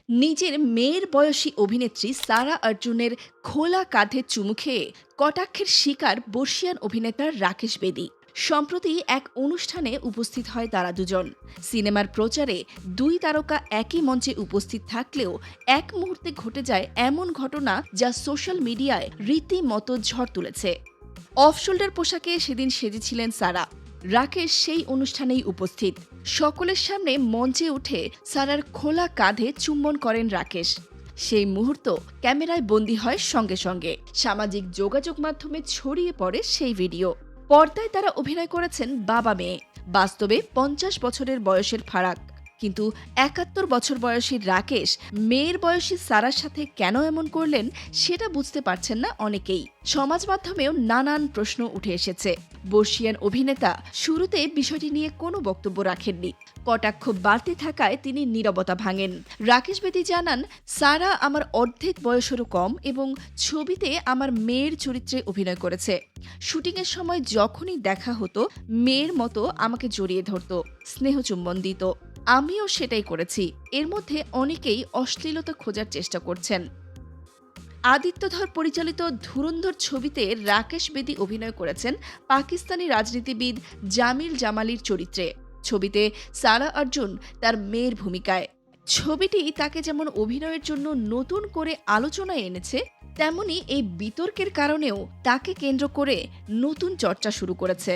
নিজের মেয়ের বয়সী অভিনেত্রী সারা অর্জুনের খোলা কাঁধে চুমু খেয়ে কটাক্ষের শিকার বর্ষিয়ান অভিনেতা রাকেশ বেদি। সম্প্রতি এক অনুষ্ঠানে উপস্থিত হয় তারা দুজন। সিনেমার প্রচারে দুই তারকা একই মঞ্চে উপস্থিত থাকলেও এক মুহূর্তে ঘটে যায় এমন ঘটনা যা সোশ্যাল মিডিয়ায় রীতিমতো ঝড় তুলেছে। অফ শোল্ডার পোশাকে সেদিন সেজেছিলেন সারা। রাকেশ সেই অনুষ্ঠানেই উপস্থিত। সকলের সামনে মঞ্চে উঠে সারার খোলা কাঁধে চুম্বন করেন রাকেশ। সেই মুহূর্ত ক্যামেরায় বন্দী হয় সঙ্গে সঙ্গে। সামাজিক যোগাযোগ মাধ্যমে ছড়িয়ে পড়ে সেই ভিডিও। পর্দায় তারা অভিনয় করেছেন বাবা মেয়ে। বাস্তবে ৫০ বছরের বয়সের ফারাক। কিন্তু ৭১ বছর বয়সী রাকেশ মেয়ের বয়সী সারার সাথে কেন এমন করলেন সেটা বুঝতে পারছেন না অনেকেই। সমাজ মাধ্যমেও নানান প্রশ্ন উঠে এসেছে। বর্ষিয়ান অভিনেতা শুরুতে বিষয়টি নিয়ে কোনো বক্তব্য রাখেননি। কটাক্ষ বাড়তে থাকায় তিনি নীরবতা ভাঙেন। রাকেশ বেদি জানান, সারা আমার অর্ধেক বয়সেরও কম এবং ছবিতে আমার মেয়ের চরিত্রে অভিনয় করেছে। শুটিংয়ের সময় যখনই দেখা হতো মেয়ের মতো আমাকে জড়িয়ে ধরত, স্নেহ চুম্বন দিত। আমিও সেটাই করেছি। এর মধ্যে অনেকেই অশ্লীলতা খোঁজার চেষ্টা করছেন। আদিত্য ধর পরিচালিত ধুরন্ধর ছবিতে রাকেশ বেদি অভিনয় করেছেন পাকিস্তানি রাজনীতিবিদ জামিল জামালির চরিত্রে। ছবিতে সারা অর্জুন তার মেয়ের ভূমিকায়। ছবিটি তাকে যেমন অভিনয়ের জন্য নতুন করে আলোচনায় এনেছে, তেমনি এই বিতর্কের কারণেও তাকে কেন্দ্র করে নতুন চর্চা শুরু করেছে।